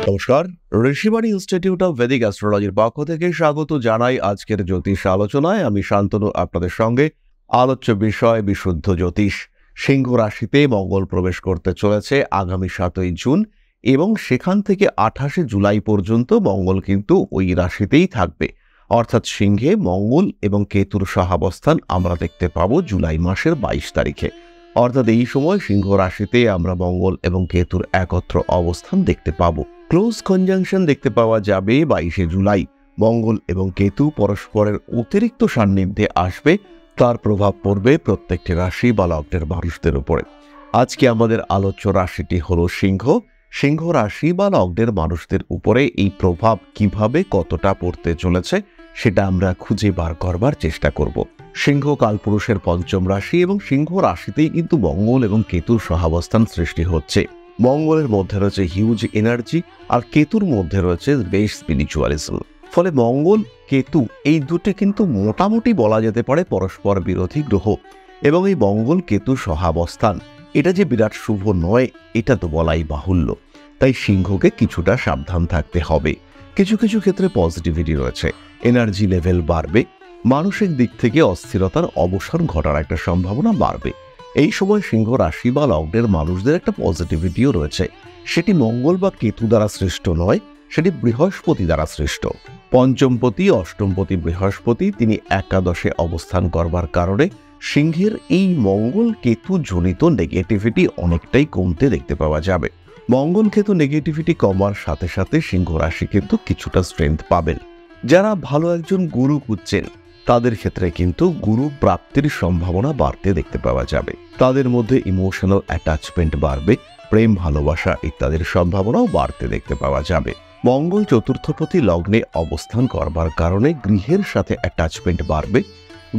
নমস্কার, Rishibani institute of Vedic অ্যাস্ট্রোলজির পক্ষ থেকে স্বাগত জানাই আজকের জ্যোতিষ আলোচনায়। আমি শান্তনু আপনাদের সঙ্গে। আলোচ্য বিষয় বিশুদ্ধ জ্যোতিষ। সিংহ রাশিতে মঙ্গল প্রবেশ করতে চলেছে আগামী 7ই জুন এবং সেখান থেকে 28শে জুলাই পর্যন্ত মঙ্গল কিন্তু ওই রাশিতেই থাকবে। অর্থাৎ সিংহে মঙ্গল এবং কেতুর সহাবস্থান আমরা দেখতে পাবো জুলাই মাসের 22 তারিখে। অর্থাৎ এই সময় সিংহ রাশিতে আমরা মঙ্গল এবং কেতুর একত্র অবস্থান দেখতে পাবো। ক্লোজ কনজাংশন দেখতে পাওয়া যাবে 22শে জুলাই। মঙ্গল এবং কেতু পরস্পরের অতিরিক্ত সান্নিধ্যে আসবে, তার প্রভাব পড়বে প্রত্যেকটি রাশি বা লগ্নের মানুষদের উপরে। আজকে আমাদের আলোচ্য রাশিটি হলো সিংহ। সিংহ রাশি বা লগ্নের মানুষদের উপরে এই প্রভাব কিভাবে কতটা পড়তে চলেছে সেটা আমরা খুঁজে বার করবার চেষ্টা করব। সিংহ কালপুরুষের পঞ্চম রাশি এবং সিংহ রাশিতেই কিন্তু মঙ্গল এবং কেতুর সহাবস্থান সৃষ্টি হচ্ছে। মঙ্গলের মধ্যে রয়েছে হিউজ এনার্জি আর কেতুর মধ্যে রয়েছে বেশ স্পিরিচুয়ালিজম। ফলে মঙ্গল কেতু এই দুটি কিন্তু মোটামুটি বলা যেতে পারে পরস্পর বিরোধী গ্রহ, এবং এই মঙ্গল কেতু সহাবস্থান এটা যে বিরাট শুভ নয় এটা তো বলাই বাহুল্য। তাই সিংহকে কিছুটা সাবধান থাকতে হবে। কিছু কিছু ক্ষেত্রে পজিটিভিটি রয়েছে, এনার্জি লেভেল বাড়বে, মানসিক দিক থেকে অস্থিরতার অবসান ঘটার একটা সম্ভাবনা বাড়বে। এই সময় সিংহ রাশি বা লগ্নের মানুষদের একটা পজিটিভিটিও রয়েছে। সেটি মঙ্গল বা কেতু দ্বারা সৃষ্ট নয়, সেটি বৃহস্পতি দ্বারা সৃষ্ট। পঞ্চমপতি অষ্টমপতি বৃহস্পতি তিনি একাদশে অবস্থান করবার কারণে সিংহের এই মঙ্গল কেতু জনিত নেগেটিভিটি অনেকটাই কমতে দেখতে পাওয়া যাবে। মঙ্গল কেতু নেগেটিভিটি কমার সাথে সাথে সিংহ রাশি কিন্তু কিছুটা স্ট্রেংথ পাবেন। যারা ভালো একজন গুরু খুঁজছেন তাদের ক্ষেত্রে কিন্তু গুরু প্রাপ্তির সম্ভাবনা বাড়তে দেখতে পাওয়া যাবে। তাদের মধ্যে ইমোশনাল অ্যাটাচমেন্ট বাড়বে, প্রেম ভালোবাসা ইত্যাদির সম্ভাবনাও বাড়তে দেখতে পাওয়া যাবে। মঙ্গল চতুর্থপতি লগ্নে অবস্থান করবার কারণে গৃহের সাথে অ্যাটাচমেন্ট বাড়বে,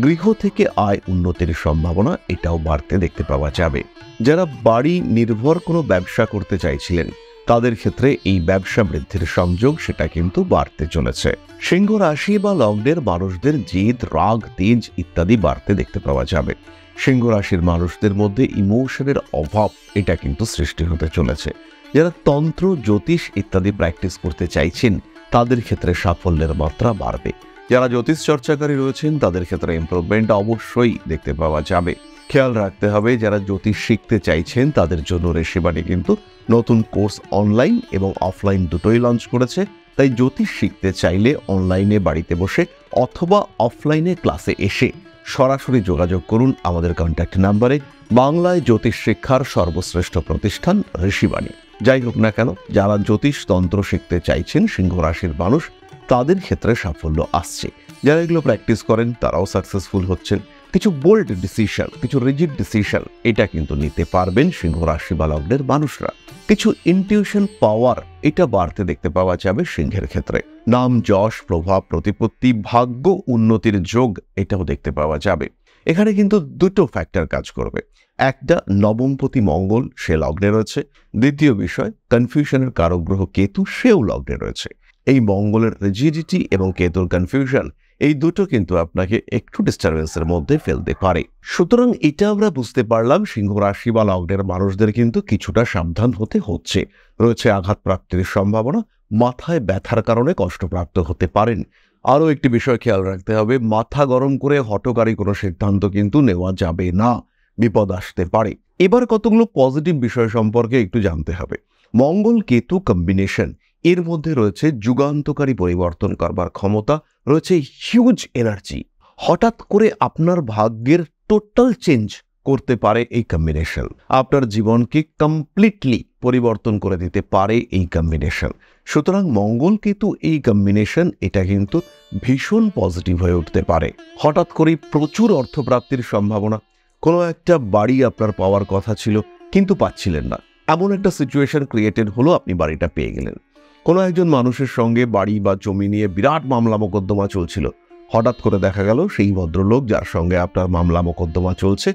গৃহ থেকে আয় উন্নতির সম্ভাবনা এটাও বাড়তে দেখতে পাওয়া যাবে। যারা বাড়ি নির্ভর কোনো ব্যবসা করতে চাইছিলেন তাদের ক্ষেত্রে এই ব্যবসা বৃদ্ধির সংযোগ সেটা কিন্তু বাড়তে চলেছে। সিংহ রাশি বা লগ্নের মানুষদের জেদ, রাগ, তেজ ইত্যাদি বাড়তে দেখতে পাওয়া যাবে। সিংহ রাশির মানুষদের মধ্যে ইমোশনের অভাব এটা কিন্তু সৃষ্টি হতে চলেছে। যারা তন্ত্র, জ্যোতিষ ইত্যাদি প্র্যাকটিস করতে চাইছেন তাদের ক্ষেত্রে সাফল্যের মাত্রা বাড়বে। যারা জ্যোতিষ চর্চাকারী রয়েছেন তাদের ক্ষেত্রে ইমপ্রুভমেন্ট অবশ্যই দেখতে পাওয়া যাবে। খেয়াল রাখতে হবে যারা জ্যোতিষ শিখতে চাইছেন তাদের জন্য ঋষিবাণী কিন্তু নতুন কোর্স অনলাইন এবং অফলাইন দুটোই লঞ্চ করেছে। তাই জ্যোতিষ শিখতে চাইলে অনলাইনে বাড়িতে বসে অথবা অফলাইনে ক্লাসে এসে সরাসরি যোগাযোগ করুন আমাদের কন্ট্যাক্ট নাম্বারে। বাংলায় জ্যোতিষ শিক্ষার সর্বশ্রেষ্ঠ প্রতিষ্ঠান ঋষিবাণী। যাই হোক না কেন, যারা জ্যোতিষ তন্ত্র শিখতে চাইছেন সিংহ রাশির মানুষ তাদের ক্ষেত্রে সাফল্য আসছে। যারা এগুলো প্র্যাকটিস করেন তারাও সাকসেসফুল হচ্ছেন। কিছু বোল্ড ডিসিশন, কিছু রিজিড ডিসিশন এটা কিন্তু নিতে পারবেন সিংহ রাশি বা লগ্নের মানুষরা। কিছু ইনটিউশন পাওয়ার এটা বাড়তে দেখতে পাওয়া যাবে সিংহের ক্ষেত্রে। নাম, যশ, প্রভাব, প্রতিপত্তি, ভাগ্য উন্নতির যোগ এটাও দেখতে পাওয়া যাবে। এখানে কিন্তু দুটো ফ্যাক্টর কাজ করবে। একটা, নবমপতি মঙ্গল সে লগ্নে রয়েছে। দ্বিতীয় বিষয়, কনফিউশনের কারক গ্রহ কেতু সেও লগ্নে রয়েছে। এই মঙ্গলের রিজিডিটি এবং কেতুর কনফিউশন এই দুটো কিন্তু আপনাকে একটু ডিস্টারবেন্সের মধ্যে ফেলতে পারে। সুতরাং এটা আমরা বুঝতে পারলাম সিংহ রাশি বা লগ্নের মানুষদের কিন্তু কিছুটা সাবধান হতে হচ্ছে। রয়েছে আঘাত প্রাপ্তির সম্ভাবনা, মাথায় ব্যথার কারণে কষ্টপ্রাপ্ত হতে পারেন। আরও একটি বিষয় খেয়াল রাখতে হবে, মাথা গরম করে হঠকারী কোনো সিদ্ধান্ত কিন্তু নেওয়া যাবে না, বিপদ আসতে পারে। এবার কতগুলো পজিটিভ বিষয় সম্পর্কে একটু জানতে হবে। মঙ্গল কেতু কম্বিনেশন এর মধ্যে রয়েছে যুগান্তকারী পরিবর্তন করবার ক্ষমতা, রয়েছে হিউজ এনার্জি। হঠাৎ করে আপনার ভাগ্যের টোটাল চেঞ্জ করতে পারে এই কম্বিনেশন। আপনার জীবনকে কমপ্লিটলি পরিবর্তন করে দিতে পারে এই কম্বিনেশন। সুতরাং মঙ্গল কেতু এই কম্বিনেশন এটা কিন্তু ভীষণ পজিটিভ হয়ে উঠতে পারে। হঠাৎ করেই প্রচুর অর্থপ্রাপ্তির সম্ভাবনা। কোনো একটা বাড়ি আপনার পাওয়ার কথা ছিল কিন্তু পাচ্ছিলেন না, এমন একটা সিচুয়েশন ক্রিয়েটেড হলো, আপনি বাড়িটা পেয়ে গেলেন। কোনো একজন মানুষের সঙ্গে বাড়ি বা জমি নিয়ে বিরাট মামলা মোকদ্দমা চলছিল, হঠাৎ করে দেখা গেল সেই ভদ্রলোক যার সঙ্গে আপনার মামলা মোকদ্দমা চলছে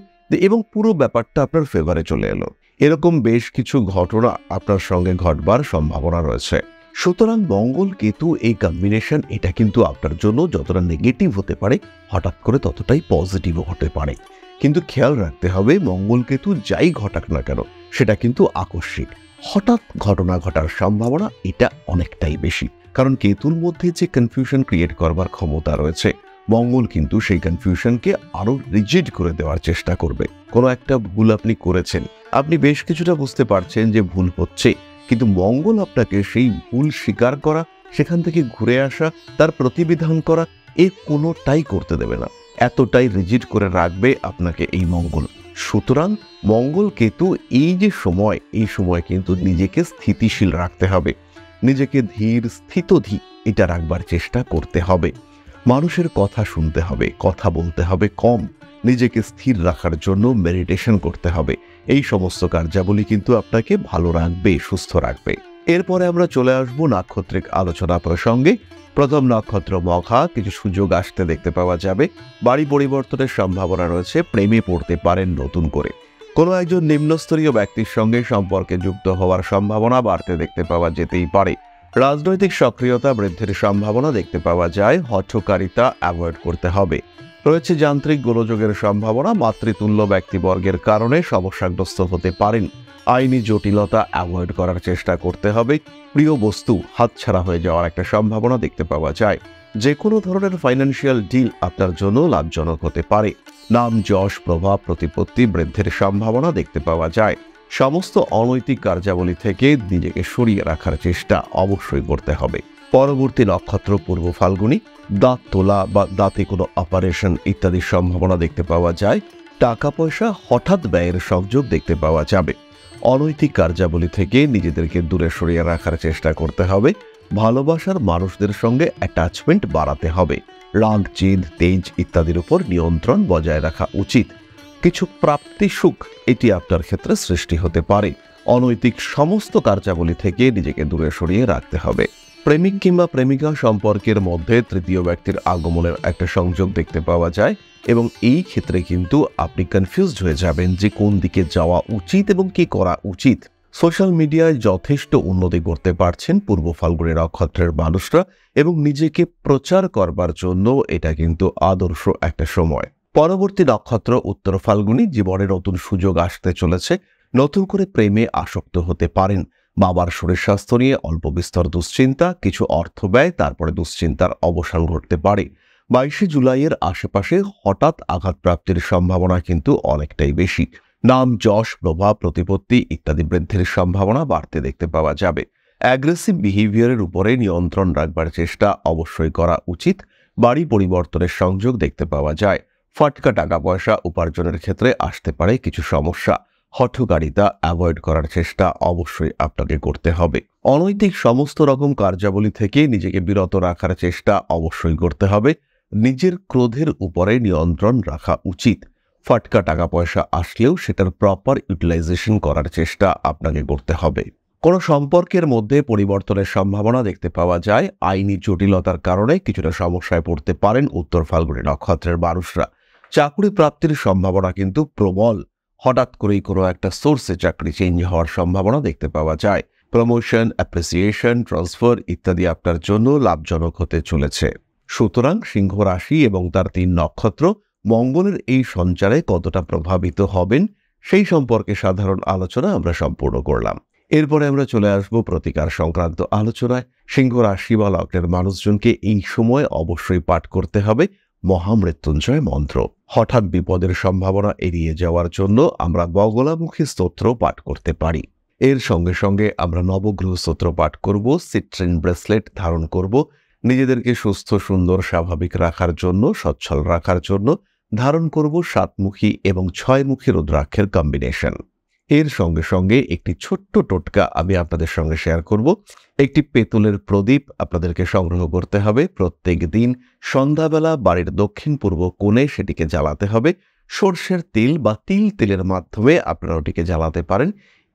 এবং পুরো ব্যাপারটা আপনার ফেভারে চলে এলো। এরকম বেশ কিছু ঘটনা আপনার সঙ্গে ঘটবার সম্ভাবনা রয়েছে। সুতরাং মঙ্গল কেতু এই কম্বিনেশন এটা কিন্তু আপনার জন্য যতটা নেগেটিভ হতে পারে হঠাৎ করে ততটাই পজিটিভও হতে পারে। কিন্তু খেয়াল রাখতে হবে মঙ্গল কেতু যাই ঘটাক না কেন সেটা কিন্তু আকস্মিক। হঠাৎ ঘটনা ঘটার সম্ভাবনা এটা অনেকটাই বেশি, কারণ কেতুর মধ্যে যে কনফিউশন ক্রিয়েট করবার ক্ষমতা রয়েছে, মঙ্গল কিন্তু সেই কনফিউশনকে আরো রিজিড করে দেওয়ার চেষ্টা করবে। কোনো একটা ভুল আপনি করেছেন, আপনি বেশ কিছুটা বুঝতে পারছেন যে ভুল হচ্ছে, কিন্তু মঙ্গল আপনাকে সেই ভুল স্বীকার করা, সেখান থেকে ঘুরে আসা, তার প্রতিবিধান করা, কোনোটাই করতে দেবে না। এতটাই রিজিড করে রাখবে আপনাকে এই মঙ্গল। সুতরাং মঙ্গল কেতু এই সময় কিন্তু নিজেকে স্থিতিশীল রাখতে হবে, নিজেকে ধীর স্থিতধী এটা রাখবার চেষ্টা করতে হবে। মানুষের কথা শুনতে হবে, কথা বলতে হবে কম, নিজেকে স্থির রাখার জন্য মেডিটেশন করতে হবে। এই সমস্ত কার্যাবলী কিন্তু আপনাকে ভালো রাখবে, সুস্থ রাখবে। এরপরে আমরা চলে আসবো নাক্ষত্রিক আলোচনা প্রসঙ্গে। প্রথম নক্ষত্র মঘা, কিছু সুযোগ আসতে দেখতে পাওয়া যাবে। বাড়ি পরিবর্তনের সম্ভাবনা রয়েছে, প্রেমে পড়তে পারেন নতুন করে। কোনো একজন নিম্নস্তরীয় ব্যক্তির সঙ্গে সম্পর্কে যুক্ত হওয়ার সম্ভাবনা বাড়তে দেখতে পাওয়া যেতেই পারে। রাজনৈতিক সক্রিয়তা বৃদ্ধির সম্ভাবনা দেখতে পাওয়া যায়, হঠকারিতা অ্যাভয়েড করতে হবে। রয়েছে যান্ত্রিক গোলযোগের সম্ভাবনা, মাতৃতুল্য ব্যক্তিবর্গের কারণে সমস্যাগ্রস্ত হতে পারেন। আইনি জটিলতা অ্যাভয়েড করার চেষ্টা করতে হবে। প্রিয় বস্তু হাতছাড়া হয়ে যাওয়ার একটা সম্ভাবনা দেখতে পাওয়া যায়। যে কোনো ধরনের ফাইন্যান্সিয়াল ডিল আপনার জন্য লাভজনক হতে পারে। নাম যশ প্রভাব প্রতিপত্তি বৃদ্ধির সম্ভাবনা দেখতে পাওয়া যায়। সমস্ত অনৈতিক কার্যাবলী থেকে নিজেকে সরিয়ে রাখার চেষ্টা অবশ্যই করতে হবে। পরবর্তী নক্ষত্র পূর্ব ফাল্গুনী, দাঁত তোলা বা দাঁতে কোনো অপারেশন ইত্যাদির সম্ভাবনা দেখতে পাওয়া যায়। টাকা পয়সা হঠাৎ ব্যয়ের সংযোগ দেখতে পাওয়া যাবে। অনৈতিক কার্যাবলী থেকে নিজেদেরকে দূরে সরিয়ে রাখার চেষ্টা করতে হবে। ভালোবাসার মানুষদের সঙ্গে অ্যাটাচমেন্ট বাড়াতে হবে। রাগ, জেদ, তেজ ইত্যাদির উপর নিয়ন্ত্রণ বজায় রাখা উচিত। কিছু প্রাপ্তি সুখ এটি আপনার ক্ষেত্রে সৃষ্টি হতে পারে। অনৈতিক সমস্ত কার্যাবলী থেকে নিজেকে দূরে সরিয়ে রাখতে হবে। প্রেমিক কিংবা প্রেমিকা সম্পর্কের মধ্যে তৃতীয় ব্যক্তির আগমনের একটা সংযোগ দেখতে পাওয়া যায়, এবং এই ক্ষেত্রে কিন্তু আপনি কনফিউজড হয়ে যাবেন যে কোন দিকে যাওয়া উচিত এবং কি করা উচিত। সোশ্যাল মিডিয়ায় যথেষ্ট উন্নতি করতে পারছেন পূর্ব ফাল্গুনী নক্ষত্রের মানুষরা, এবং নিজেকে প্রচার করবার জন্য এটা কিন্তু আদর্শ একটা সময়। পরবর্তী নক্ষত্র উত্তর ফাল্গুনী, জীবনে নতুন সুযোগ আসতে চলেছে। নতুন করে প্রেমে আসক্ত হতে পারেন। বাবার শরীর স্বাস্থ্য নিয়ে অল্প বিস্তর দুশ্চিন্তা, কিছু অর্থ ব্যয়, তারপরে দুশ্চিন্তার অবসান ঘটতে পারে। 22শে জুলাইয়ের আশেপাশে হঠাৎ আঘাতপ্রাপ্তির সম্ভাবনা কিন্তু অনেকটাই বেশি। নাম যশ প্রভাব প্রতিপত্তি ইত্যাদি বৃদ্ধির সম্ভাবনা বাড়তে দেখতে পাওয়া যাবে। অ্যাগ্রেসিভ বিহেভিয়ারের উপরে নিয়ন্ত্রণ রাখবার চেষ্টা অবশ্যই করা উচিত। বাড়ি পরিবর্তনের সংযোগ দেখতে পাওয়া যায়। ফাটকা টাকা পয়সা উপার্জনের ক্ষেত্রে আসতে পারে কিছু সমস্যা। হঠকারিতা অ্যাভয়েড করার চেষ্টা অবশ্যই আপনাকে করতে হবে। অনৈতিক সমস্ত রকম কার্যাবলী থেকে নিজেকে বিরত রাখার চেষ্টা অবশ্যই করতে হবে। নিজের ক্রোধের উপরে নিয়ন্ত্রণ রাখা উচিত। ফাটকা টাকা পয়সা আসলেও সেটার প্রপার ইউটিলাইজেশন করার চেষ্টা আপনাকে করতে হবে। কোনো সম্পর্কের মধ্যে পরিবর্তনের সম্ভাবনা দেখতে পাওয়া যায়। আইনি জটিলতার কারণে কিছুটা সমস্যায় পড়তে পারেন উত্তর ফাল্গুনী নক্ষত্রের মানুষরা। চাকরি প্রাপ্তির সম্ভাবনা কিন্তু প্রবল। হঠাৎ করেই কোনো একটা সোর্সে চাকরি চেঞ্জ হওয়ার সম্ভাবনা দেখতে পাওয়া যায়। প্রমোশন, অ্যাপ্রিসিয়েশন, ট্রান্সফার ইত্যাদি আপনার জন্য লাভজনক হতে চলেছে। সুতরাং সিংহ রাশি এবং তার 3 নক্ষত্র মঙ্গলের এই সঞ্চারে কতটা প্রভাবিত হবেন সেই সম্পর্কে সাধারণ আলোচনা আমরা সম্পূর্ণ করলাম। এরপরে আমরা চলে আসব প্রতিকার সংক্রান্ত আলোচনায়। সিংহ রাশি বা লগ্নের মানুষজনকে এই সময় অবশ্যই পাঠ করতে হবে মহামৃত্যুঞ্জয় মন্ত্র। হঠাৎ বিপদের সম্ভাবনা এড়িয়ে যাওয়ার জন্য আমরা বগলামুখী স্তোত্র পাঠ করতে পারি। এর সঙ্গে সঙ্গে আমরা নবগ্রহ স্তোত্র পাঠ করব, সিট্রিন ব্রেসলেট ধারণ করব। নিজেদেরকে সুস্থ, সুন্দর, স্বাভাবিক রাখার জন্য, সচ্ছল রাখার জন্য ধারণ করব 7মুখী এবং 6মুখী রুদ্রাক্ষের কম্বিনেশন। এর সঙ্গে সঙ্গে একটি ছোট্ট টোটকা আমি আপনাদের সঙ্গে শেয়ার করব। একটি পেতলের প্রদীপ আপনাদেরকে সংগ্রহ করতে হবে। প্রত্যেক দিন সন্ধ্যাবেলা বাড়ির দক্ষিণ পূর্ব কোণে সেটিকে জ্বালাতে হবে। সর্ষের তেল বা তেলের মাধ্যমে আপনারা ওটিকে জ্বালাতে পারেন,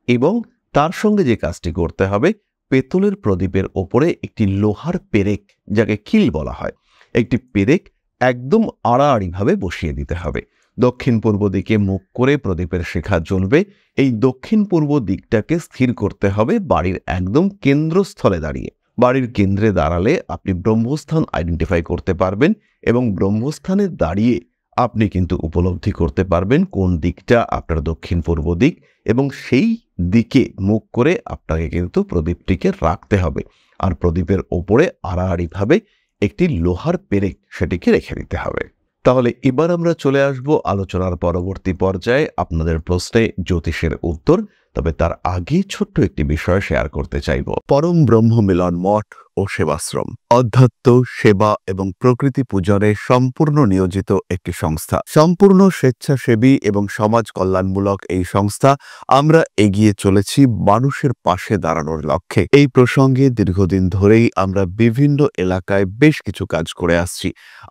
এবং তার সঙ্গে যে কাজটি করতে হবে, পেতলের প্রদীপের ওপরে একটি লোহার পেরেক, যাকে কিল বলা হয়, একটি পেরেক একদম আড়াআড়িভাবে বসিয়ে দিতে হবে। দক্ষিণ পূর্ব দিকে মুখ করে প্রদীপের শিখা জ্বলবে। এই দক্ষিণ পূর্ব দিকটাকে স্থির করতে হবে বাড়ির একদম কেন্দ্রস্থলে দাঁড়িয়ে। বাড়ির কেন্দ্রে দাঁড়ালে আপনি ব্রহ্মস্থান আইডেন্টিফাই করতে পারবেন, এবং ব্রহ্মস্থানে দাঁড়িয়ে আপনি কিন্তু উপলব্ধি করতে পারবেন কোন দিকটা আপনার দক্ষিণ পূর্ব দিক, এবং সেই দিকে মুখ করে আপনাকে কিন্তু প্রদীপটিকে রাখতে হবে। আর প্রদীপের ওপরে আড়াআড়িভাবে একটি লোহার পেরেক সেটিকে রেখে দিতে হবে। তাহলে এবার আমরা চলে আসব আলোচনার পরবর্তী পর্যায়ে আপনাদের প্রশ্নে জ্যোতিষের উত্তর। তবে তার আগে ছোট্ট একটি বিষয় শেয়ার করতে চাইব। পরম ব্রহ্ম মিলন মঠ ও সেবাশ্রম অধ্যাত্ম, সেবা এবং প্রকৃতি পূজনে সম্পূর্ণ নিয়োজিত একটি সংস্থা। সম্পূর্ণ স্বেচ্ছাসেবী এবং সমাজ কল্যাণমূলক এই সংস্থা আমরা এগিয়ে চলেছি মানুষের পাশে দাঁড়ানোর লক্ষ্যে। এই প্রসঙ্গে দীর্ঘদিন ধরেই আমরা বিভিন্ন এলাকায় বেশ কিছু কাজ করে আসছি।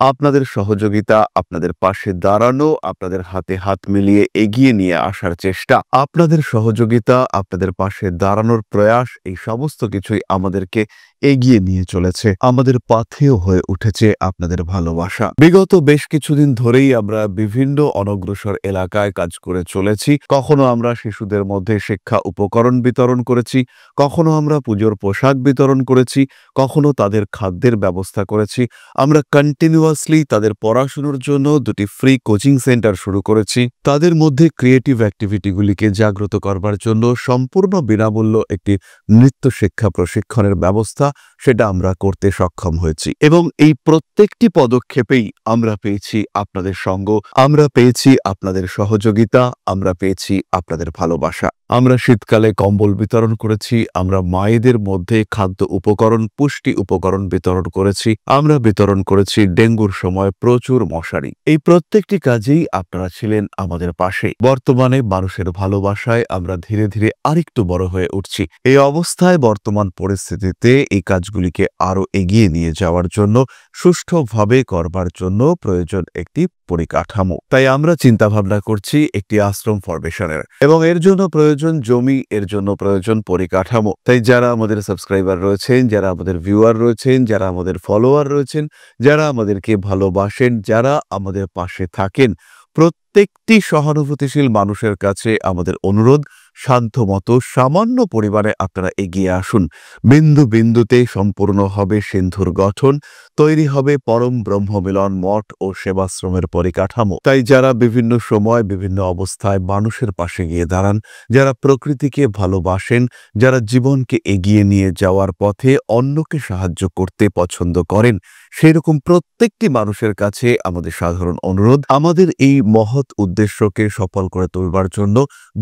আপনাদের সহযোগিতা, আপনাদের পাশে দাঁড়ানো, আপনাদের হাতে হাত মিলিয়ে এগিয়ে নিয়ে আসার চেষ্টা, আপনাদের সহযোগিতা, আপনাদের পাশে দাঁড়ানোর প্রয়াস, এই সমস্ত কিছুই আমাদেরকে এগিয়ে নিয়ে চলেছে। আমাদের পাথেয় হয়ে উঠেছে আপনাদের ভালোবাসা। বিগত বেশ কিছুদিন ধরেই আমরা বিভিন্ন অনগ্রসর এলাকায় কাজ করে চলেছি। কখনো আমরা শিশুদের মধ্যে শিক্ষা উপকরণ বিতরণ করেছি, কখনো আমরা পুজোর পোশাক বিতরণ করেছি, কখনো তাদের খাদ্যের ব্যবস্থা করেছি। আমরা কন্টিনিউয়াসলি তাদের পড়াশোনার জন্য 2টি ফ্রি কোচিং সেন্টার শুরু করেছি। তাদের মধ্যে ক্রিয়েটিভ অ্যাক্টিভিটিগুলিকে জাগ্রত করবার জন্য সম্পূর্ণ বিনামূল্য একটি নৃত্য শিক্ষা প্রশিক্ষণের ব্যবস্থা সেটা আমরা করতে সক্ষম হয়েছি। এবং এই প্রত্যেকটি পদক্ষেপেই আমরা পেয়েছি আপনাদের সঙ্গ, আমরা পেয়েছি আপনাদের সহযোগিতা, আমরা পেয়েছি আপনাদের ভালোবাসা। আমরা শীতকালে কম্বল বিতরণ করেছি, আমরা মায়েদের মধ্যে খাদ্য উপকরণ, পুষ্টি উপকরণ বিতরণ করেছি, আমরা বিতরণ করেছি ডেঙ্গুর সময় প্রচুর মশারি। এই প্রত্যেকটি কাজেই আপনারা ছিলেন আমাদের পাশে। বর্তমানে মানুষের ভালোবাসায় আমরা ধীরে ধীরে আরেকটু বড় হয়ে উঠছি। এই অবস্থায় বর্তমান পরিস্থিতিতে এই কাজগুলিকে আরো এগিয়ে নিয়ে যাওয়ার জন্য, সুষ্ঠুভাবে করবার জন্য প্রয়োজন একটি পরিকাঠামো। তাই আমরা চিন্তা ভাবনা করছি একটি আশ্রম ফরমেশনের, এবং এর জন্য প্রয়োজন জমি, এর জন্য প্রয়োজন পরিকাঠামো। তাই যারা আমাদের সাবস্ক্রাইবার রয়েছেন, যারা আমাদের ভিউয়ার রয়েছেন, যারা আমাদের ফলোয়ার রয়েছেন, যারা আমাদেরকে ভালোবাসেন, যারা আমাদের পাশে থাকেন, প্রত্যেকটি সহানুভূতিশীল মানুষের কাছে আমাদের অনুরোধ, সাধ্যমতো সামান্য পরিমাণে আপনারা এগিয়ে আসুন। বিন্দু বিন্দুতে সম্পূর্ণ হবে সিন্ধুর গঠন, তৈরি হবে পরম ব্রহ্ম মিলন মঠ ও সেবাশ্রমের পরিকাঠামো। তাই যারা বিভিন্ন সময় বিভিন্ন অবস্থায় মানুষের পাশে গিয়ে দাঁড়ান, যারা প্রকৃতিকে ভালোবাসেন, যারা জীবনকে এগিয়ে নিয়ে যাওয়ার পথে অন্যকে সাহায্য করতে পছন্দ করেন, সেই রকম প্রত্যেকটি মানুষের কাছে আমাদের সাধারণ অনুরোধ, আমাদের এই মহৎ উদ্দেশ্যকে সফল করে তুলবার জন্য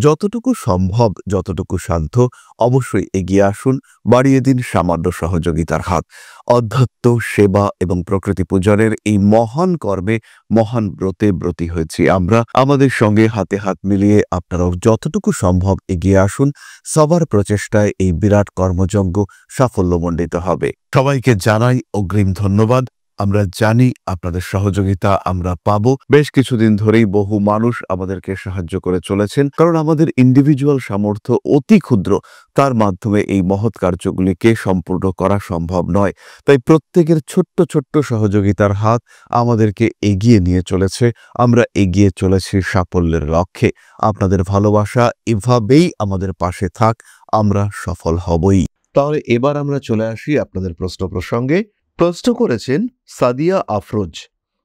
যতটুকু সম্ভব, যতটুকু সাধ্য অবশ্যই এগিয়ে আসুন, বাড়িয়ে দিন সামান্য সহযোগিতার হাত। অধ্যাত্ম, সেবা এবং প্রকৃতি পূজনের এই মহান কর্মে, মহান ব্রতে ব্রতী হয়েছি আমরা। আমাদের সঙ্গে হাতে হাত মিলিয়ে আপনারাও যতটুকু সম্ভব এগিয়ে আসুন। সবার প্রচেষ্টায় এই বিরাট কর্মযজ্ঞ সাফল্যমণ্ডিত হবে। সবাইকে জানাই অগ্রিম ধন্যবাদ। আমরা জানি আপনাদের সহযোগিতা আমরা পাবো। বেশ কিছুদিন ধরেই বহু মানুষ আমাদেরকে সাহায্য করে চলেছেন, কারণ আমাদের ইন্ডিভিজুয়াল সামর্থ্য অতি ক্ষুদ্র, তার মাধ্যমে এই মহৎ কার্যগুলিকে সম্পূর্ণ করা সম্ভব নয়। তাই প্রত্যেকের ছোট্ট ছোট্ট সহযোগিতার হাত আমাদেরকে এগিয়ে নিয়ে চলেছে। আমরা এগিয়ে চলেছি সাফল্যের লক্ষ্যে। আপনাদের ভালোবাসা এভাবেই আমাদের পাশে থাক, আমরা সফল হবই। তাহলে এবার আমরা চলে আসি আপনাদের প্রশ্ন প্রসঙ্গে। প্রশ্ন করেছেন সাদিয়া আফরোজ,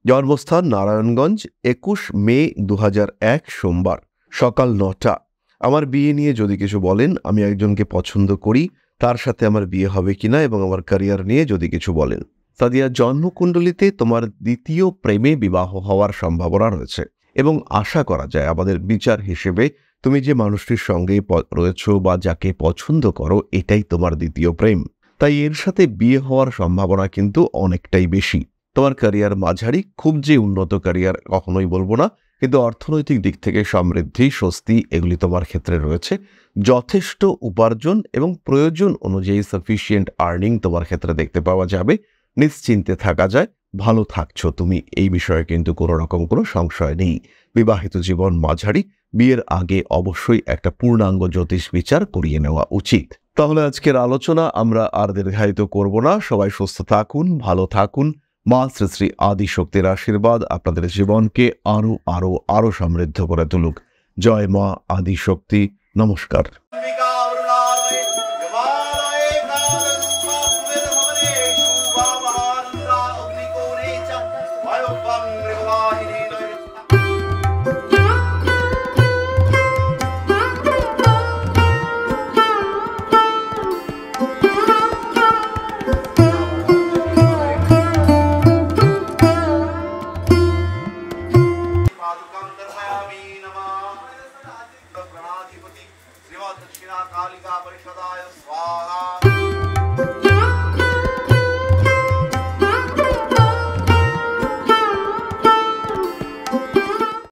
জন্মস্থান নারায়ণগঞ্জ, 21 মে 2001 সোমবার, সকাল 9টা। আমার বিয়ে নিয়ে যদি কিছু বলেন, আমি একজনকে পছন্দ করি, তার সাথে আমার বিয়ে হবে কিনা, এবং আমার ক্যারিয়ার নিয়ে যদি কিছু বলেন। সাদিয়া, জন্মকুণ্ডলিতে তোমার দ্বিতীয় প্রেমে বিবাহ হওয়ার সম্ভাবনা রয়েছে, এবং আশা করা যায় আমাদের বিচার হিসেবে তুমি যে মানুষটির সঙ্গে রয়েছো বা যাকে পছন্দ করো, এটাই তোমার দ্বিতীয় প্রেম। তাই এর সাথে বিয়ে হওয়ার সম্ভাবনা কিন্তু অনেকটাই বেশি। তোমার ক্যারিয়ার মাঝারি, খুব যে উন্নত ক্যারিয়ার কখনোই বলবো না, কিন্তু অর্থনৈতিক দিক থেকে সমৃদ্ধি, স্বস্তি এগুলি তোমার ক্ষেত্রে রয়েছে। যথেষ্ট উপার্জন এবং প্রয়োজন অনুযায়ী সাফিসিয়েন্ট আর্নিং তোমার ক্ষেত্রে দেখতে পাওয়া যাবে। নিশ্চিন্তে থাকা যায়, ভালো থাকছো তুমি, এই বিষয়ে কিন্তু কোনো রকম কোনো সংশয় নেই। বিবাহিত জীবন মাঝারি, বিয়ের আগে অবশ্যই একটা পূর্ণাঙ্গ জ্যোতিষ বিচার করিয়ে নেওয়া উচিত। তাহলে আজকের আলোচনা আমরা আর দীর্ঘায়িত করব না। সবাই সুস্থ থাকুন, ভালো থাকুন। মা শ্রী শ্রী আদিশক্তির আশীর্বাদ আপনাদের জীবনকে আরো আরো আরো সমৃদ্ধ করে তুলুক। জয় মা আদিশক্তি। নমস্কার। दक्षिणा कालिका परिषदाय स्वाहा।